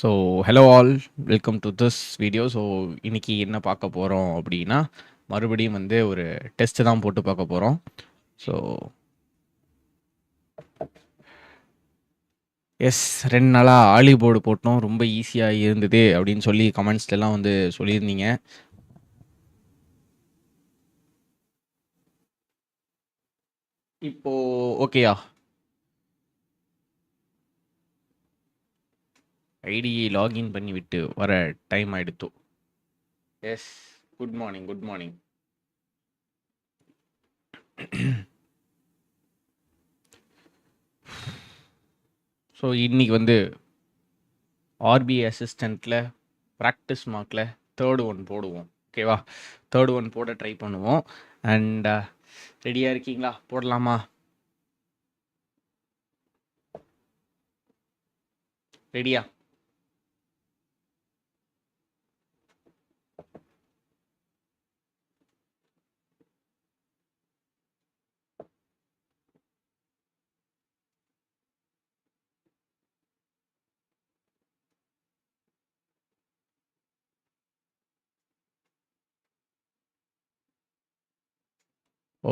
So hello all, welcome to this video. So இன்னைக்கு என்ன பார்க்க போகிறோம் அப்படின்னா, மறுபடியும் வந்து ஒரு டெஸ்ட் தான் போட்டு பார்க்க போகிறோம். ஸோ எஸ், 2 நாளாக ஆலி போர்டு போட்டோம், ரொம்ப ஈஸியாக இருந்தது அப்படின்னு சொல்லி கமெண்ட்ஸ்லாம் வந்து சொல்லியிருந்தீங்க. இப்போ ஓகேயா? ஐடியை லாகின் பண்ணிவிட்டு வர டைம் ஆயிடுத்து. Yes, good morning, good morning. So இன்னைக்கு வந்து ஆர்பிஐ அசிஸ்டண்ட்டில் ப்ராக்டிஸ் மார்க்கில் தேர்டு ஒன் போடுவோம். ஓகேவா? தேர்டு ஒன் போட ட்ரை பண்ணுவோம். அண்ட் ரெடியாக இருக்கீங்களா? போடலாமா? ரெடியா?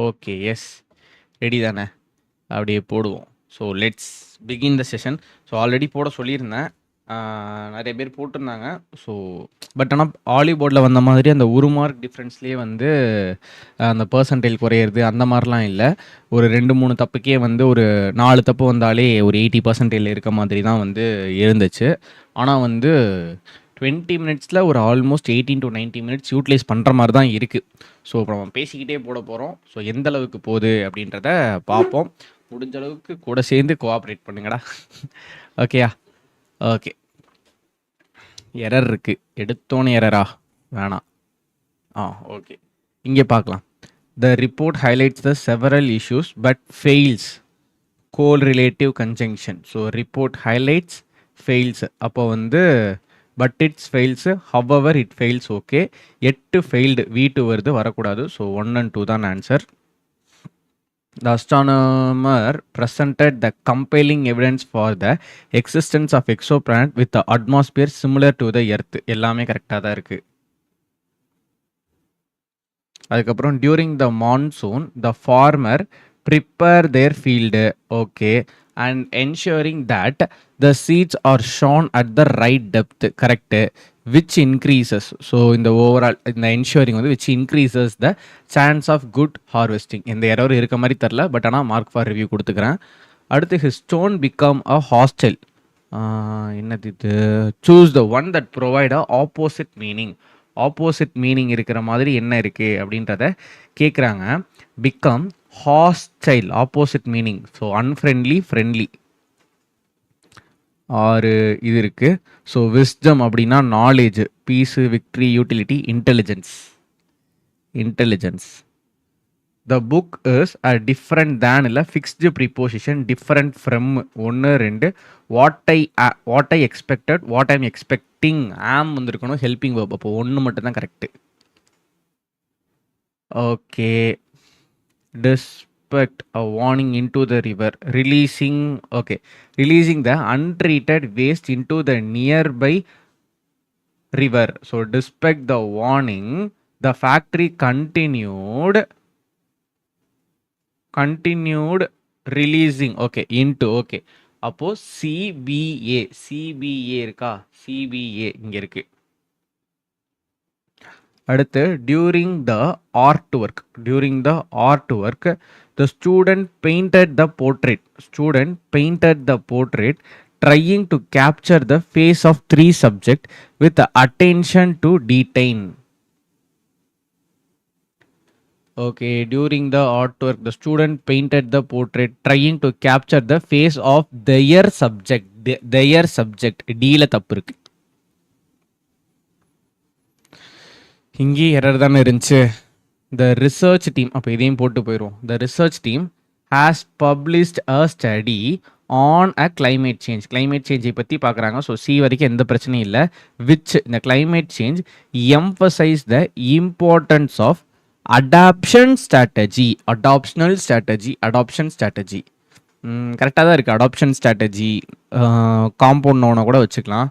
ஓகே, எஸ், ரெடி தானே? அப்படியே போடுவோம். So let's begin the session. So already போட சொல்லியிருந்தேன், நிறைய பேர் போட்டிருந்தாங்க. ஸோ பட் ஆனால் ஆலி போர்டில் வந்த மாதிரி அந்த ஒரு மார்க் டிஃப்ரென்ஸ்லேயே வந்து அந்த பர்சன்டேஜ் குறையிறது அந்த மாதிரிலாம் இல்லை. ஒரு 2-3 தப்புக்கே வந்து ஒரு 4 தப்பு வந்தாலே ஒரு 80% இருக்க மாதிரி தான் வந்து இருந்துச்சு. ஆனால் வந்து 20 மினிட்ஸில் ஒரு ஆல்மோஸ்ட் 18 to 90 மினிட்ஸ் யூட்டிலைஸ் பண்ணுற மாதிரி தான் இருக்குது. ஸோ இப்போ நம்ம பேசிக்கிட்டே போட போகிறோம். ஸோ எந்த அளவுக்கு போகுது அப்படின்றத பார்ப்போம். முடிஞ்ச அளவுக்கு கூட சேர்ந்து கோஆப்ரேட் பண்ணுங்கடா. ஓகேயா? ஓகே. எரர் இருக்குது, எடுத்தோன்னு எரரா? வேணாம். ஓகே, இங்கே பார்க்கலாம். The report highlights the several issues but fails correlative conjunction. So report highlights fails, அப்போ வந்து but it's fails, however it fails. Okay, 8 failed, V2 வருது, வரக்கூடாது. ஸோ 1 and 2 தான் answer. The astronomer presented the compelling evidence for the existence of exoplanet with the atmosphere similar to the Earth. எல்லாமே கரெக்டாக தான் இருக்குது. அதுக்கப்புறம் during the monsoon the farmer prepare their field, okay, and ensuring that the seeds are sown at the right depth, correct, which increases, so in the overall in the ensuring வந்து which increases the chance of good harvesting. இந்த error இருக்க மாதிரி தெரில, but ஆனால் mark for review கொடுத்துக்கிறேன். அடுத்து his stone become a hostile, என்னது இது, choose the one that provide a opposite meaning. Opposite meaning இருக்கிற மாதிரி என்ன இருக்குது அப்படின்றத கேட்குறாங்க. Become hostile, opposite meaning. So unfriendly, friendly. ஆறு இது இருக்குது. ஸோ விஸ்டம் அப்படின்னா knowledge, peace, victory, utility, intelligence. Intelligence. The book is a different than, இல்லை fixed preposition, different from 1 2. What I expected, what I'm expecting, am வந்துருக்கணும், helping verb. அப்போ 1 மட்டும்தான் correct. Okay. Despite a warning into the river, releasing, okay, releasing the untreated waste into the nearby river. So despite the warning, the factory continued releasing, okay, into, okay. அப்போ CBA, CBA இருக்கா? CBA இங்க இருக்கு. அடுத்து during the artwork, the student painted the portrait trying to capture the face of 3 subjects with attention to detail. Okay, during the artwork, the student painted the portrait trying to capture the face of their subject. டீல தப்பு இருக்கு. இங்கே error தானே இருந்துச்சு. The research team, அப்போ இதையும் போட்டு போயிடும். The research team has published a study on a climate change. climate change பற்றி பார்க்குறாங்க. ஸோ சி வரைக்கும் எந்த பிரச்சனையும் இல்லை. which the climate change emphasize the importance of adoption strategy. கரெக்ட்டா தான் இருக்கு. அடாப்ஷன் ஸ்ட்ராட்டஜி, காம்பவுண்ட் நவுன கூட வச்சுக்கலாம்.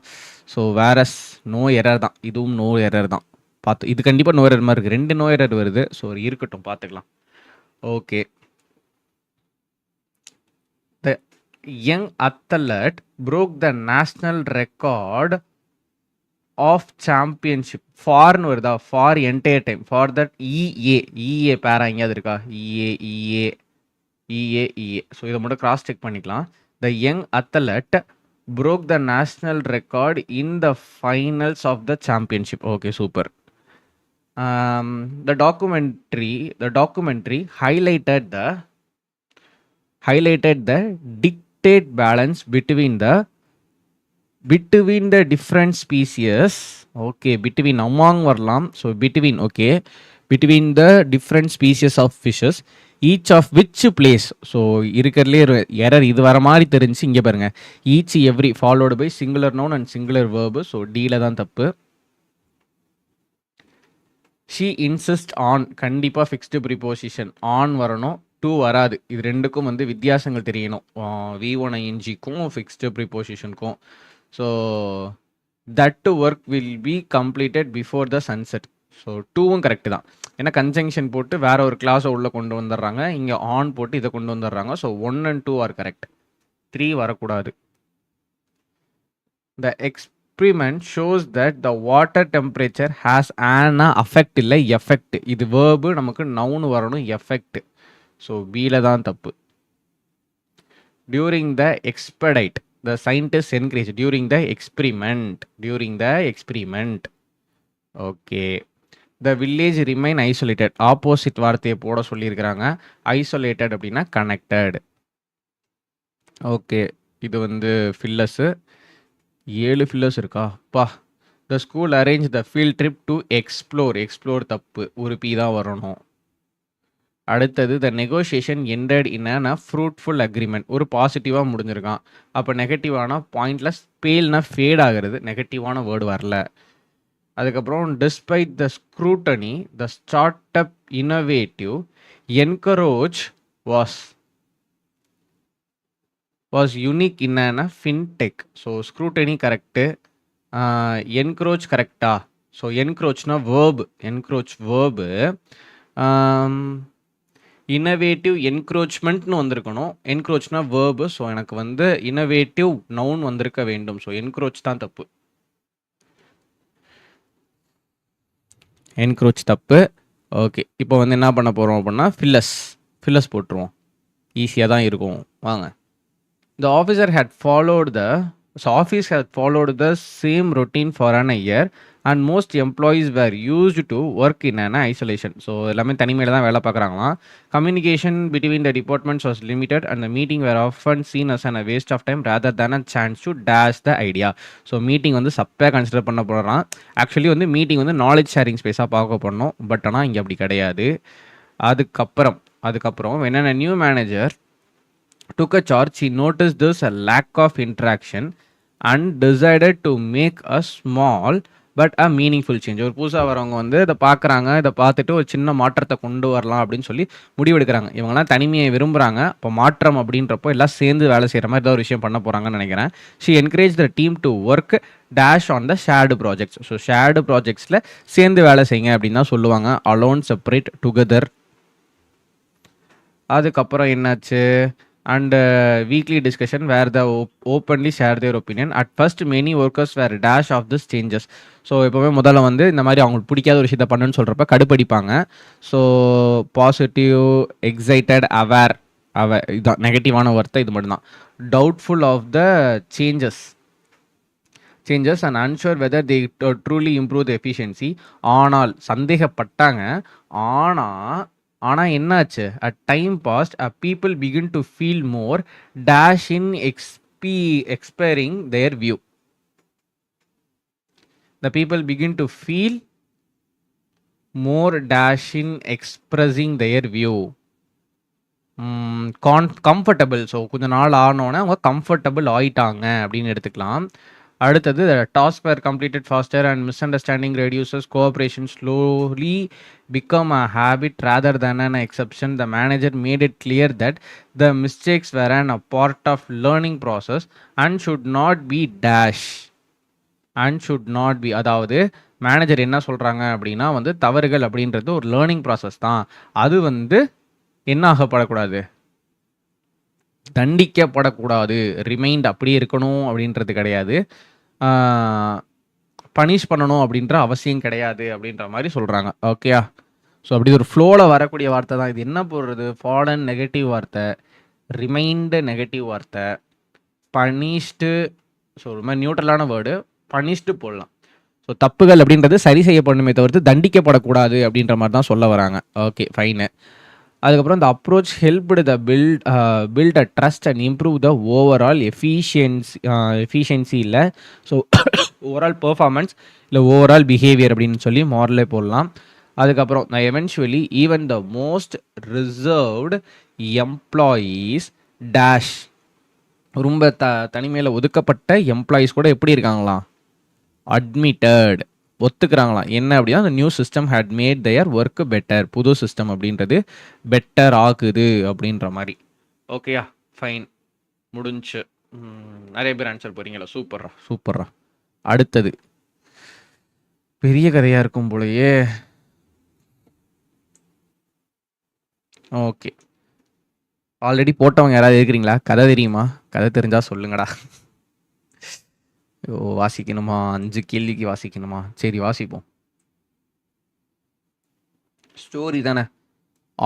ஸோ வேரஸ் நோ எரர் தான். இதுவும் நோ எரர் தான். பார்த்து இது கண்டிப்பா நோ எரர் மாரி இருக்கு. 2 நோ எரர் வருது. ஸோ இருக்கட்டும் பார்த்துக்கலாம். Okay. The young athlete broke the national record of championship ஃபார்ன்னு வருதா? For entire time. For that இஏ பேரா எங்கேயாவது இருக்கா? இஏ. ஸோ இதை மட்டும் கிராஸ் செக் பண்ணிக்கலாம். த young athlete broke the national record in the finals of the championship. Okay, super. The documentary highlighted the dictate balance between the different species. Okay, between among வரலாம். So between the different species of fishes, each of which plays. So இருக்கிறதுலே error இது வர மாதிரி தெரிஞ்சு இங்கே பாருங்க, each every followed by singular noun and singular verb. So டீல தான் தப்பு. she insist on கண்டிப்பாக ஃபிக்ஸ்டு ப்ரிப்போசிஷன் ஆன் வரணும், டூ வராது. இது ரெண்டுக்கும் வந்து வித்தியாசங்கள் தெரியணும். V1INGக்கும் ஃபிக்ஸ்டு ப்ரிப்போசிஷனுக்கும். So that to work will be completed before the sunset. So டூவும் கரெக்டு தான். ஏன்னா கன்ஜங்ஷன் போட்டு வேற ஒரு கிளாஸை உள்ளே கொண்டு வந்துடுறாங்க, இங்கே ஆன் போட்டு இதை கொண்டு வந்துடுறாங்க. So 1 and 2 are correct. 3 வரக்கூடாது. த experiment shows that the water temperature has an effect இல்லை எஃபெக்ட். இது வேர்பு, நமக்கு நவுன் வரணும், எஃபெக்ட். ஸோ பியில் தான் தப்பு. during the expedite the scientists encourage during the experiment. Okay. The village remain isolated. Opposite வார்த்தையை போட சொல்லியிருக்கிறாங்க. ஐசோலேட்டட் அப்படின்னா கனெக்டட். ஓகே, இது வந்து ஃபில்லஸு. 7 ஃபில்லர்ஸ் இருக்கா பா. The school arrange the field trip to explore தப்பு, ஒரு பி தான் வரணும். அடுத்தது the negotiation ended in a fruitful agreement. ஒரு பாசிட்டிவாக முடிஞ்சிருக்கான். அப்போ நெகட்டிவான பாயிண்ட்லெஸ், பேல்னா ஃபேட் ஆகிறது, நெகட்டிவான வேர்டு வரல. அதுக்கப்புறம் despite the scrutiny the startup innovative encroach was unique in an fintech. So scrutiny correct. Encroach கரெக்டா? ஸோ என்க்ரோச்னா வேர்பு, இன்னோவேட்டிவ் என்க்ரோச்மெண்ட்னு வந்திருக்கணும். என்க்ரோச்னா வேர்பு. ஸோ எனக்கு வந்து இன்னோவேட்டிவ் நவுன் வந்திருக்க வேண்டும். ஸோ என்க்ரோச் தான் தப்பு. என்க்ரோச் தப்பு. ஓகே, இப்போ வந்து என்ன பண்ண போகிறோம் அப்படின்னா ஃபில்லஸ் போட்டுருவோம். ஈஸியாக தான் இருக்கும், வாங்க. The office had followed the same routine for an year and most employees were used to work in an isolation. So எல்லாமே தனிமையில் தான் வேலை பார்க்குறாங்களாம். Communication between the departments was limited and the meeting were often seen as a waste of time rather than a chance to dash the idea. So meeting வந்து சப்பையாக consider பண்ண போகிறான். Actually வந்து meeting வந்து நாலேஜ் ஷேரிங் ஸ்பேஸாக பார்க்க போடணும். But ஆனால் இங்கே அப்படி கிடையாது. அதுக்கப்புறம் when a new manager took a charge, he noticed there's a lack of interaction and decided to make a small but a meaningful change. ஒரு புதுசாக வரவங்க வந்து இதை பார்க்குறாங்க, இதை பார்த்துட்டு ஒரு சின்ன மாற்றத்தை கொண்டு வரலாம் அப்படின்னு சொல்லி முடிவெடுக்கிறாங்க. இவங்கெல்லாம் தனிமையை விரும்புகிறாங்க. இப்போ மாற்றம் அப்படின்றப்போ எல்லாம் சேர்ந்து வேலை செய்கிற மாதிரி ஏதாவது ஒரு விஷயம் பண்ண போகிறாங்கன்னு நினைக்கிறேன். she encouraged the team to work dash on the shared projects. So shared projectsல சேர்ந்து வேலை செய்யுங்க அப்படின்னு தான் சொல்லுவாங்க. alone, separate, together. அதுக்கப்புறம் என்னாச்சு? And weekly discussion where they openly share their opinion. At first many workers were dash of these changes. So எப்போவுமே முதல்ல வந்து இந்த மாதிரி அவங்களுக்கு பிடிக்காத ஒரு விஷயத்தை பண்ணுன்னு சொல்கிறப்ப கடுப்படிப்பாங்க. ஸோ பாசிட்டிவ், எக்ஸைட்டட், அவேர் இதுதான் நெகட்டிவான வார்த்தை, இது மட்டும்தான். Doubtful of the changes and unsure whether they truly improve the efficiency. ஆனால் சந்தேகப்பட்டாங்க. ஆனால் என்னாச்சு? A time passed a people begin to feel more dash in expiring their view. The people begin to feel more dash in expressing their view. Comfortable. So கொஞ்ச நாள் ஆனோன்னே அவங்க comfortable ஆயிட்டாங்க அப்படின்னு எடுத்துக்கலாம். அடுத்தது task were completed faster and misunderstanding reduces cooperation slowly become a habit rather than an exception. The manager made it clear that the mistakes were a part of learning process and should not be dash and should not be, அதாவது manager என்ன சொல்றாங்க அப்படின்னா வந்து தவறுகள் அப்படின்றது ஒரு learning process தான், அது வந்து என்ன ஆகப்படக்கூடாது, தண்டிக்கப்படக்கூடாது, ரிமைண்ட் அப்படியே இருக்கணும் அப்படின்றது கிடையாது, பனிஷ் பண்ணணும் அப்படின்ற அவசியம் கிடையாது அப்படின்ற மாதிரி சொல்கிறாங்க. ஓகேயா? ஸோ அப்படி ஒரு ஃப்ளோவில் வரக்கூடிய வார்த்தை தான் இது. என்ன போடுறது, ஃபாலன் நெகட்டிவ் வார்த்தை, ரிமைண்டு நெகட்டிவ் வார்த்தை, பனிஷ்டு, ஸோ ஒரு மாதிரி நியூட்ரலான வேர்டு, பனிஷ்டு போடலாம். ஸோ தப்புகள் அப்படின்றது சரி செய்யப்படணுமே தவிர்த்து தண்டிக்கப்படக்கூடாது அப்படின்ற மாதிரி தான் சொல்ல வராங்க. Okay fine. அதுக்கப்புறம் இந்த approach helped the build a trust and improve the overall efficiency இல்லை, ஸோ ஓவரால் பெர்ஃபார்மன்ஸ் இல்லை ஓவரால் பிஹேவியர் அப்படின்னு சொல்லி மாரலே போடலாம். அதுக்கப்புறம் நான் eventually even the most reserved employees dash, ரொம்ப தனிமையில் ஒதுக்கப்பட்ட எம்ப்ளாயீஸ் கூட எப்படி இருக்காங்களாம், அட்மிட்டட், ஒத்துக்கிறாங்களாம். என்ன அப்படின்னா அந்த new system had made their work better, புது சிஸ்டம் அப்படின்றது பெட்டர் ஆகுது அப்படின்ற மாதிரி. ஓகேயா? ஃபைன், முடிஞ்சு. நிறைய பேர் ஆன்சர் போகிறீங்களா? சூப்பர்ரா சூப்பர்ரா. அடுத்தது பெரிய கதையாக இருக்கும் போலயே. ஓகே, ஆல்ரெடி போட்டவங்க யாராவது இருக்கிறீங்களா? கதை தெரியுமா? கதை தெரிஞ்சால் சொல்லுங்கடா. வாசிக்கணுமா? 5 கேள்விக்கு வாசிக்கணுமா? சரி வாசிப்போம். ஸ்டோரி தானே.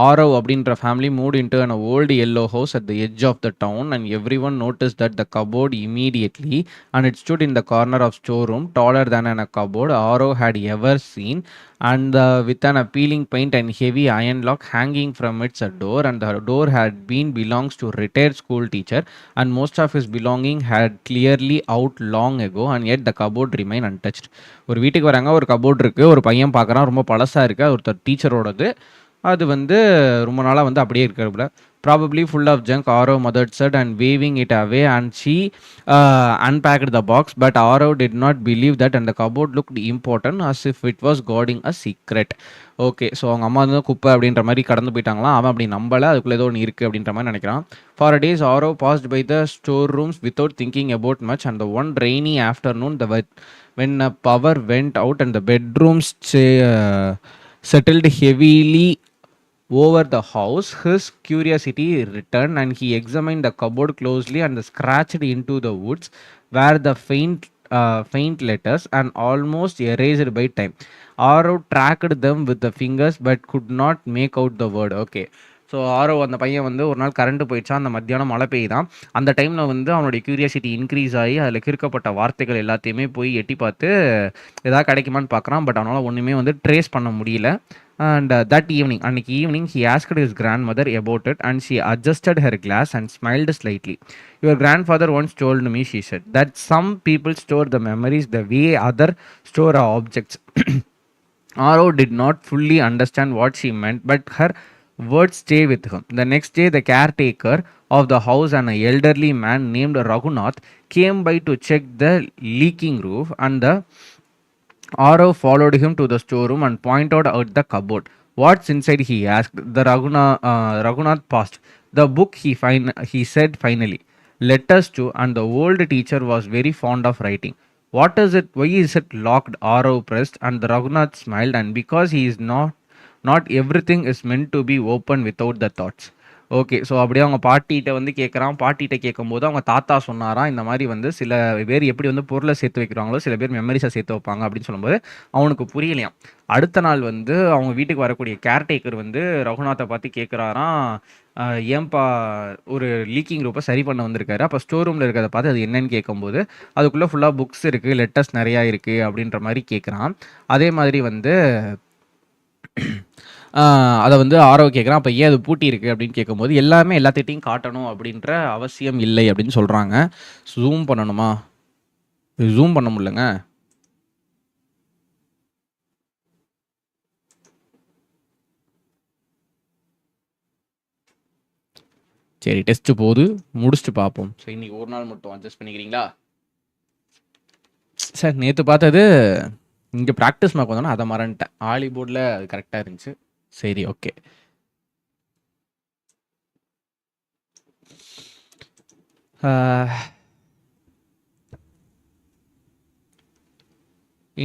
Arav அப்படின்ற family moved into an old yellow house at the edge of the town, and everyone noticed that the cupboard immediately, and it stood in the corner of storeroom, taller than a cupboard Arav had ever seen, and with an appealing paint and heavy iron lock hanging from its door, and the door had been belongs to retired school teacher, and most of his belonging had clearly out long ago, and yet the cupboard remained untouched. ஒரு வீட்டுக்கு வராங்க, ஒரு cupboard இருக்குது, ஒரு பையன் பார்க்குறான், ரொம்ப பழசாக இருக்குது, அது ஒருத்தர் டீச்சரோடது, அது வந்து ரொம்ப நாளாக வந்து அப்படியே இருக்கிறப்பல. Probably full of junk, Arav mother said, and waving it away, and she unpacked the box, but Arav did not believe that, and the cupboard looked important as if it was guarding a secret. Okay, so அவங்க அம்மா வந்து குப்பை அப்படின்ற மாதிரி கடந்து போயிட்டாங்களாம், அவன் அப்படி நம்பலை, அதுக்குள்ளே ஏதோ ஒன்று இருக்குது அப்படின்ற மாதிரி நினைக்கிறான். For a days Arav passed by the store rooms without thinking about much, and the one rainy afternoon when power went out and the bedrooms settled heavily over the house, his curiosity returned, and he examined the cupboard closely and scratched into the woods where the faint letters and almost erased by time. Arav tracked them with the fingers but could not make out the word. Okay, so Aarav அந்த பையன் வந்து ஒரு நாள் current போயிடுச்சான், அந்த மத்தியானம் மழை பெய்யுதான், அந்த டைமில் வந்து அவனுடைய கியூரியாசிட்டி இன்க்ரீஸ் ஆகி அதில் கிறுக்கப்பட்ட வார்த்தைகள் எல்லாத்தையுமே போய் எட்டி பார்த்து எதாவது கிடைக்குமான்னு பார்க்குறான். பட் அவனால் ஒன்றுமே வந்து ட்ரேஸ் பண்ண முடியல. And that evening, அன்னைக்கு evening, he asked his grandmother about it, and she adjusted her glass and smiled slightly. Your grandfather once told me, she said, that some people store the memories the way others store objects. Arav did not fully understand what she meant, but her words stayed with him. The next day, the caretaker of the house, an elderly man named Raghunath, came by to check the leaking roof, and Arav followed him to the storeroom and pointed out the cupboard. What's inside? He asked. The Raghunath paused. The book, he said finally. Letters to, and the old teacher was very fond of writing. What is it? Why is it locked? Arav pressed, and the Raghunath smiled, and because he is not everything is meant to be open without the thoughts. Okay, so அப்படியே அவங்க பாட்டிகிட்ட வந்து கேட்குறான். பாட்டிகிட்ட கேட்கும்போது அவங்க தாத்தா சொன்னாராம், இந்த மாதிரி வந்து சில பேர் எப்படி வந்து பொருளை சேர்த்து வைக்கிறாங்களோ சில பேர் மெமரிஸை சேர்த்து வைப்பாங்க அப்படின்னு சொல்லும்போது அவனுக்கு புரியலையாம். அடுத்த நாள் வந்து அவங்க வீட்டுக்கு வரக்கூடிய கேர்டேக்கர் வந்து ரகுநாத்தை பார்த்து கேட்குறாராம், ஏன்பா ஒரு லீக்கிங் ரூப்பை சரி பண்ண வந்திருக்காரு, அப்போ ஸ்டோர் ரூமில் இருக்கிறத பார்த்து அது என்னன்னு கேட்கும்போது அதுக்குள்ளே ஃபுல்லாக புக்ஸ் இருக்குது, லெட்டர்ஸ் நிறையா இருக்குது அப்படின்ற மாதிரி கேட்குறான். அதே மாதிரி வந்து அதை வந்து ஆரவ் கேட்குறான், அப்போ ஏன் அது பூட்டி இருக்குது அப்படின்னு கேட்கும்போது எல்லாமே எல்லாத்திட்டையும் காட்டணும் அப்படின்ற அவசியம் இல்லை அப்படின்னு சொல்கிறாங்க. ஜூம் பண்ணணுமா? ஜூம் பண்ண முடியலங்க. சரி, டெஸ்ட்டு போது முடிச்சுட்டு பார்ப்போம். ஸோ இன்றைக்கி ஒரு நாள் மட்டும் அட்ஜஸ்ட் பண்ணிக்கிறீங்களா? சார் நேற்று பார்த்தது இங்கே ப்ராக்டிஸ் மார்க் வந்தோன்னா அதை மறந்துட்டேன். ஆலி போர்டில் அது கரெக்டாக இருந்துச்சு. சரி, okay.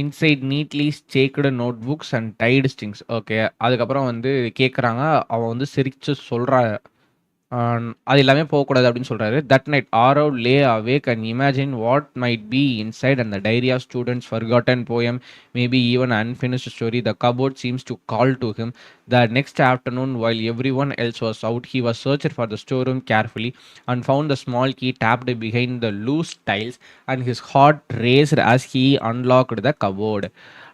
Inside neatly stacked notebooks and tied strings. Okay, அதுக்கப்புறம் வந்து கேட்குறாங்க. அவன் வந்து சிரிச்சு சொல்கிறா, அது எல்லாமே போகக்கூடாது அப்படின்னு சொல்கிறாரு. That night Aarav lay awake and imagine what might be inside and the diary of students forgotten poem maybe even unfinished story. The cupboard seems to call to him. The next afternoon, while everyone else was out, he was searched for the storeroom carefully and found the small key tapped behind the loose tiles, and his heart raced as he unlocked the cupboard.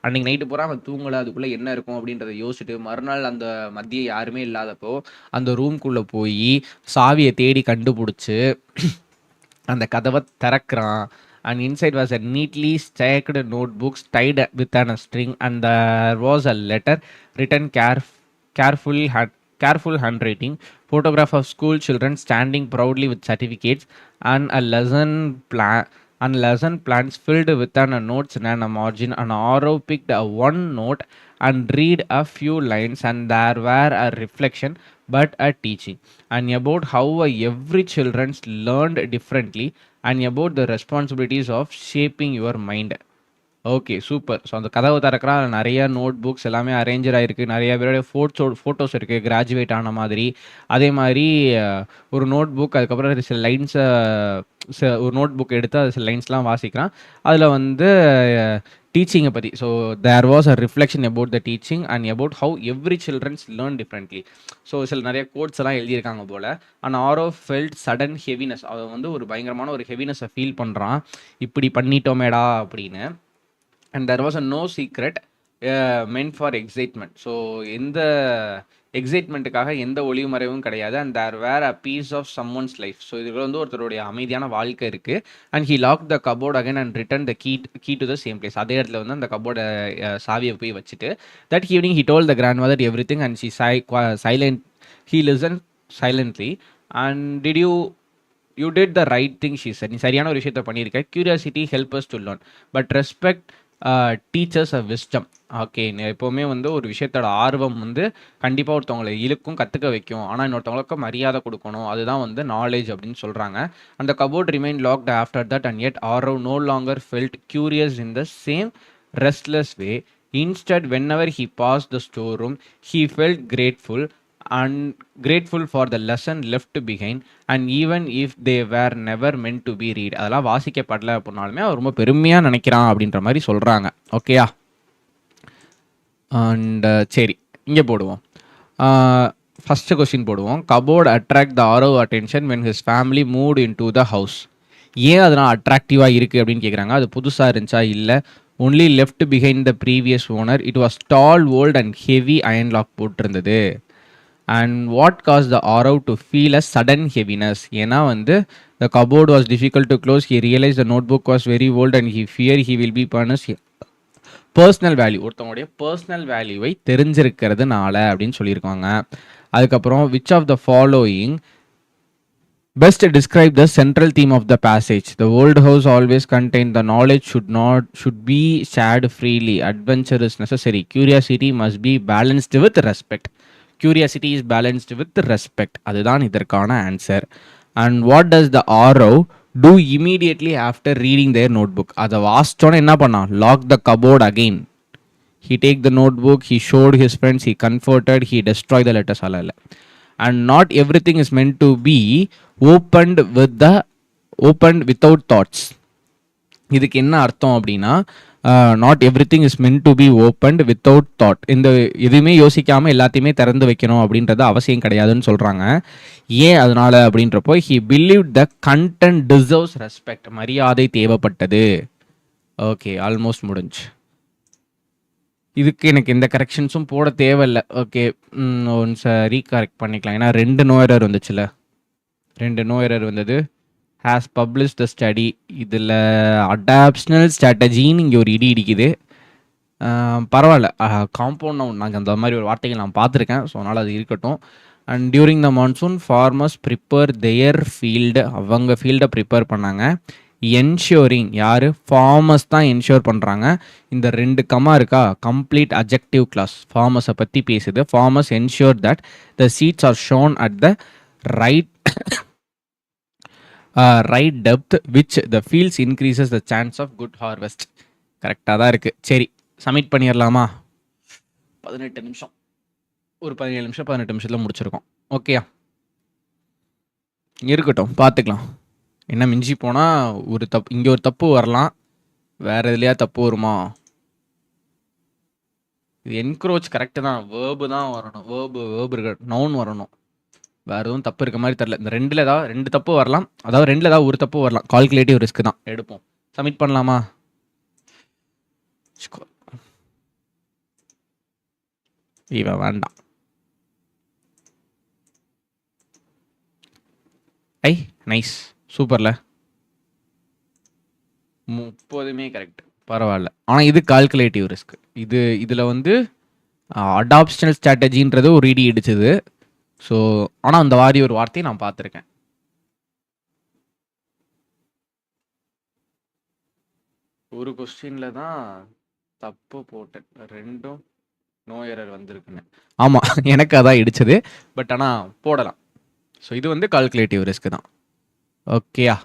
அன்றைக்கி night பூரா அவன் தூங்கலை, அதுக்குள்ளே என்ன இருக்கும் அப்படின்றத யோசிச்சுட்டு மறுநாள் அந்த மதியம் யாருமே இல்லாதப்போ அந்த ரூம்குள்ளே போய் சாவியை தேடி கண்டுபிடிச்சி அந்த கதவை திறக்கிறான். And inside was a neatly stacked notebooks tied with a string, and there was a letter written careful handwriting, photograph of school children standing proudly with certificates, and a lesson plans filled with notes and a margin. And Aro picked one note and read a few lines, and there were a reflection but a teaching, and about how every children learned differently, and about the responsibilities of shaping your mind. Okay, super. So அந்த கதவை திறக்கிறா, நிறைய note books எல்லாமே arranger ஆகிருக்கு. நிறைய பேருடைய photos இருக்குது graduate ஆன மாதிரி. அதே மாதிரி ஒரு நோட் புக், அதுக்கப்புறம் சில லைன்ஸை ஒரு நோட் புக் எடுத்து அது சில லைன்ஸ்லாம் வாசிக்கிறான். அதில் வந்து டீச்சிங்கை பற்றி. So there was a reflection about the teaching and about how every childrens learn differently. So சில நிறைய கோட்ஸ் எல்லாம் எழுதியிருக்காங்க போல். And Aarav felt sudden heaviness. அவன் வந்து ஒரு பயங்கரமான ஒரு ஹெவினஸை ஃபீல் பண்ணுறான், இப்படி பண்ணிட்டோமேடா அப்படின்னு. And there was a no secret meant for excitement. So எந்த எக்ஸைட்மெண்ட்டுக்காக எந்த ஒளிவு மறைவும் கிடையாது. And there were a peace of someone's life. ஸோ இதுல வந்து ஒருத்தருடைய அமைதியான வாழ்க்கை இருக்குது. And he lock the cupboard again and return the key to the same place. அதே இடத்துல வந்து அந்த கபோர்டை சாவியை போய் வச்சுட்டு that evening he told the grandmother everything and she silent he listen silently. And did you did the right thing she said. நீ சரியான ஒரு விஷயத்தை பண்ணியிருக்க. Curiosity help us to learn but respect teachers a wisdom. Okay, எப்போவுமே வந்து ஒரு விஷயத்தோட ஆர்வம் வந்து கண்டிப்பாக ஒருத்தவங்களை இழுக்கும், கற்றுக்க வைக்கும். ஆனால் இன்னொருத்தவங்களுக்கு மரியாதை கொடுக்கணும், அதுதான் வந்து நாலேஜ் அப்படின்னு சொல்கிறாங்க. அந்த cupboard remain locked after that and yet Arav no longer felt curious in the same restless way. Instead, whenever he passed the storeroom, he felt grateful for the lesson left behind, and even if they were never meant to be read. அதெல்லாம் வாசிக்கப்படல அப்படின்னாலுமே அவர் ரொம்ப பெருமையாக நினைக்கிறான் அப்படின்ற மாதிரி சொல்கிறாங்க. ஓகேயா? And சரி, இங்கே போடுவோம். ஃபஸ்ட்டு கொஸ்டின் போடுவோம். Cupboard attract the Aarav attention when his family moved into the house. ஏன் அதனால் அட்ராக்டிவாக இருக்குது அப்படின்னு கேட்குறாங்க. அது புதுசாக இருந்துச்சா? இல்லை, only left behind the previous owner. It was tall, old and heavy iron lock போட்டிருந்தது. And what cause the Aarav to feel a sudden heaviness. ஏன்னா வந்து the cupboard was difficult to close. He realise the notebook was very old and he fear he will be பர்னஸ் personal value. ஒருத்தவங்களுடைய personal வேல்யூவை தெரிஞ்சிருக்கிறதுனால அப்படின்னு சொல்லியிருக்காங்க. அதுக்கப்புறம் which of the following best describe the central theme of the passage. The old house always contain the knowledge should be shared freely. Adventure is necessary. Curiosity must be balanced with respect. Curiosity is balanced with respect. அதுதான் இதற்கான answer. And what does the Aarav do immediately after reading their notebook. அதை வாசிச்சோன்னே என்ன பண்ணான்? Lock the cupboard again. He take the notebook, he showed his friends, he comforted, he destroyed the letters. அல்ல. And not everything is meant to be opened without thoughts. இதுக்கு என்ன அர்த்தம் அப்படின்னா, not every thing is meant to be opened without thought. இந்த எதுவுமே யோசிக்காமல் எல்லாத்தையுமே திறந்து வைக்கணும் அப்படின்றது அவசியம் கிடையாதுன்னு சொல்கிறாங்க. ஏன் அதனால் அப்படின்றப்போ, he believe the content deserves respect. மரியாதை தேவைப்பட்டது. ஓகே, ஆல்மோஸ்ட் முடிஞ்சு. இதுக்கு எனக்கு எந்த கரெக்ஷன்ஸும் போட தேவையில்லை. ஓகே, ஒன்ஸ் ரீகரெக்ட் பண்ணிக்கலாம். ஏன்னா 2 நோ எரர் வந்துச்சுல, 2 நோ எரர் வந்தது. Has publish the study. இதில் அடாப்ஷனல் ஸ்ட்ராட்டஜின்னு இங்கே ஒரு இடி இடிக்குது. பரவாயில்ல, காம்பவுண்ட் நவுன் நாங்கள் அந்த மாதிரி ஒரு வார்த்தைகள் நான் பார்த்துருக்கேன். ஸோ அதனால் அது இருக்கட்டும். And during the monsoon farmers prepare there field. அவங்க ஃபீல்டை ப்ரிப்பேர் பண்ணாங்க. என்ஷூரிங் யார் ஃபார்மர்ஸ் தான் என்ஷூர் பண்ணுறாங்க. இந்த 2 கமா இருக்கா கம்ப்ளீட் அட்ஜெக்டிவ் கிளாஸ் ஃபார்மர்ஸை பற்றி பேசுது. Farmers ensure that the seeds are sown at the right right depth which the fields increases the chance of good harvest. கரெக்டாக தான் இருக்குது. சரி சப்மிட் பண்ணிடலாமா? 18 நிமிஷம், ஒரு 17 நிமிஷம் 18 நிமிஷத்தில் முடிச்சிருக்கோம். ஓகேயா, இருக்கட்டும் பார்த்துக்கலாம். என்ன மிஞ்சி போனால் ஒரு தப்பு, இங்கே ஒரு தப்பு வரலாம், வேறு எதுலையா தப்பு வருமா? இது என்க்ரோச் கரெக்டு தான், வேர்பு தான் வரணும், வேர்பு இருக்க நவுன் வரணும், வேறு எதுவும் தப்பு இருக்க மாதிரி தெரில. இந்த 2ல் ஏதாவது 2 தப்பு வரலாம், அதாவது 2ல் ஏதாவது ஒரு தப்பு வரலாம். கால்குலேட்டிவ் ரிஸ்க் தான் எடுப்போம். சப்மிட் பண்ணலாமா? இவன் வேண்டாம். ஐ நைஸ், சூப்பர்ல, 30மே கரெக்ட், பரவாயில்ல. ஆனால் இது கால்குலேட்டிவ் ரிஸ்க். இதில் வந்து அடாப்ஷனல் ஸ்ட்ராட்டஜின்றது ஒரு இடி இடிச்சது. ஸோ ஆனால் அந்த மாதிரி ஒரு வார்த்தையை நான் பார்த்துருக்கேன். ஒரு கொஸ்டினில் தான் தப்பு போட்டேன், 2ம் நோ எரர் வந்திருக்குன்னு. ஆமாம் எனக்கு அதான் இடிச்சது, பட் ஆனால் போடலாம். ஸோ இது வந்து கால்குலேட்டிவ் ரிஸ்க் தான். ஓகேயா,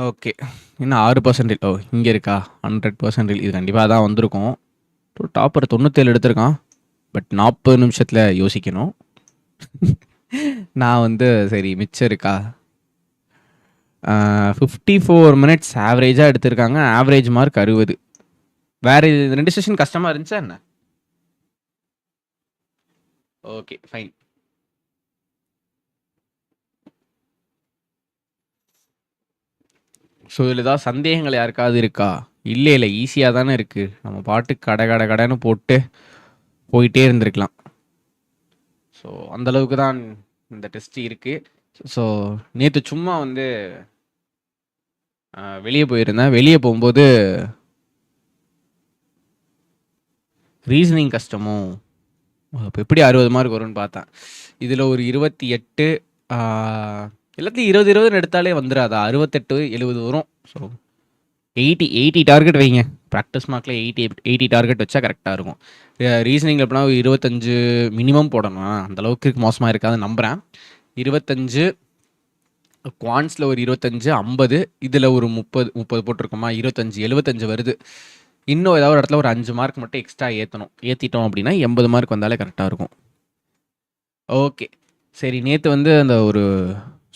ஓகே. இன்னும் 6%. ஓ இங்கே இருக்கா 100%. இது கண்டிப்பாக தான் வந்திருக்கும். டாப்பர் 97 எடுத்திருக்கான், பட் 40 நிமிஷத்தில் யோசிக்கணும். நான் வந்து சரி மிச்சம் இருக்கா 54 மினிட்ஸ் ஆவரேஜாக எடுத்திருக்காங்க. Average mark 60. வேறு 2 செஷன் கஷ்டமாக இருந்துச்சா என்ன? Okay fine. ஸோ இதில் ஏதாவது சந்தேகங்கள் யாருக்காவது இருக்கா? இல்லை ஈஸியாக தானே இருக்குது, நம்ம பாட்டு கடைன்னு போட்டு போயிட்டே இருந்திருக்கலாம். ஸோ அந்தளவுக்கு தான் இந்த டெஸ்ட் இருக்குது. ஸோ நேற்று சும்மா வந்து வெளியே போயிருந்தேன். வெளியே போகும்போது ரீசனிங் கஷ்டமோ, அப்போ எப்படி 60 மார்க் வரும்னு பார்த்தேன். இதில் ஒரு 28, எல்லாத்தையும் 20 எடுத்தாலே வந்துடாதா? 68 70 வரும். ஸோ 80 டார்கெட் வைங்க. ப்ராக்டிஸ் மார்க்கில் 80 டார்கெட் வச்சா கரெக்டாக இருக்கும். ரீசனிங்கில் எப்படின்னா 25 மினிமம் போடணும், அந்தளவுக்கு மோசமாக இருக்காது நம்புகிறேன். 25, குவான்ஸில் ஒரு 25, 50, இதில் ஒரு 30 போட்டிருக்கோமா, 25 75 வருது. இன்னும் ஏதாவது ஒரு இடத்துல ஒரு 5 மார்க் மட்டும் எக்ஸ்ட்ரா ஏற்றிட்டோம் அப்படின்னா 80 மார்க் வந்தாலே கரெக்டாக இருக்கும். ஓகே சரி, நேற்று வந்து அந்த ஒரு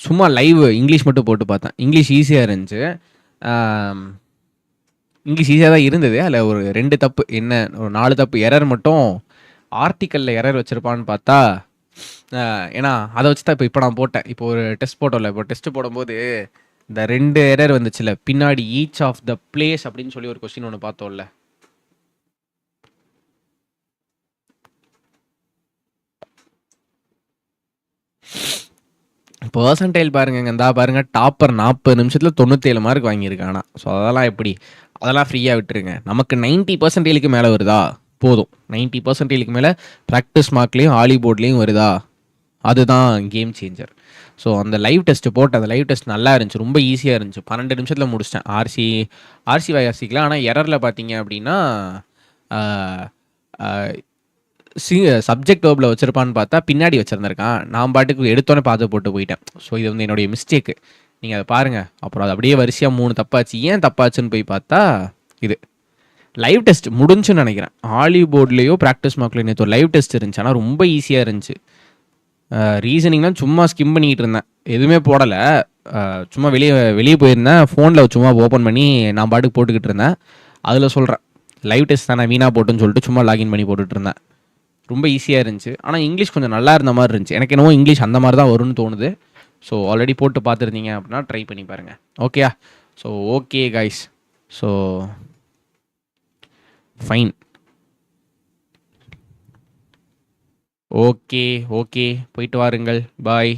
சும்மா லைவ் இங்கிலீஷ் மட்டும் போட்டு பார்த்தேன். இங்கிலீஷ் ஈஸியாக இருந்துச்சு. இங்கிலீஷ் ஈஸியாக தான் இருந்தது. அதில் ஒரு 2 தப்பு, என்ன ஒரு 4 தப்பு எரர் மட்டும் ஆர்டிக்கலில் எரர் வச்சுருப்பான்னு பார்த்தா, ஏன்னா அதை வச்சு தான் இப்போ நான் போட்டேன். இப்போ ஒரு டெஸ்ட் போட்டோம்ல, இப்போ டெஸ்ட் போடும்போது இந்த 2 எரர் வந்துச்சுல, பின்னாடி ஈச் ஆஃப் த பிளேஸ் அப்படின்னு சொல்லி ஒரு கொஸ்டின் ஒன்று பார்த்தோம்ல. பர்சன்டைல் பாருங்க, இந்தா பாருங்க, டாப்பர் 40 நிமிஷத்தில் 97 மார்க் வாங்கியிருக்கானா. ஸோ அதெல்லாம் எப்படி, அதெல்லாம் ஃப்ரீயாக விட்டுருங்க. நமக்கு 90% மேலே வருதா போதும். 90% மேலே ப்ராக்டிஸ் மார்க்லேயும் ஹாலி போர்ட்லேயும் வருதா, அதுதான் கேம் சேஞ்சர். ஸோ அந்த லைவ் டெஸ்ட்டு போட்டு, அந்த லைவ் டெஸ்ட் நல்லா இருந்துச்சு, ரொம்ப ஈஸியாக இருந்துச்சு. 12 நிமிஷத்தில் முடிச்சிட்டேன். ஆர்சிக்கலாம். ஆனால் எரரில் பார்த்தீங்க அப்படின்னா சப்ஜெக்ட் வேர்பில் வச்சுருப்பான்னு பார்த்தா பின்னாடி வச்சுருந்துருக்கான். நான் பாட்டுக்கு எடுத்தோன்னே பார்த்து போட்டு போயிட்டேன். ஸோ இது வந்து என்னுடைய மிஸ்டேக்கு. நீங்கள் அதை பாருங்கள். அப்புறம் அது அப்படியே வரிசையாக 3 தப்பாச்சு. ஏன் தப்பாச்சுன்னு போய் பார்த்தா இது லைவ் டெஸ்ட் முடிஞ்சுன்னு நினைக்கிறேன். ஹாலி போர்ட்லேயோ ப்ராக்டிஸ் மார்க்லேயோ நேற்று ஒரு லைவ் டெஸ்ட் இருந்துச்சு, ஆனால் ரொம்ப ஈஸியாக இருந்துச்சு. ரீசனிங்லாம் சும்மா ஸ்கிம் பண்ணிக்கிட்டு இருந்தேன், எதுவுமே போடலை. சும்மா வெளியே போயிருந்தேன், ஃபோனில் சும்மா ஓப்பன் பண்ணி நான் பாட்டுக்கு போட்டுக்கிட்டு இருந்தேன். அதில் சொல்கிறேன், லைவ் டெஸ்ட் தானே வீணாக போட்டுன்னு சொல்லிட்டு சும்மா லாகின் பண்ணி போட்டுட்டு இருந்தேன். ரொம்ப ஈஸியாக இருந்துச்சு. ஆனால் இங்கிலீஷ் கொஞ்சம் நல்லா இருந்த மாதிரி இருந்துச்சு. எனக்கு என்னவோ இங்கிலீஷ் அந்த மாதிரி தான் வரும்னு தோணுது. ஸோ ஆல்ரெடி போட்டு பார்த்துருந்தீங்க அப்படின்னா ட்ரை பண்ணி பாருங்கள். ஓகேயா? So okay guys, so fine. Okay போயிட்டு வாருங்கள். பாய்.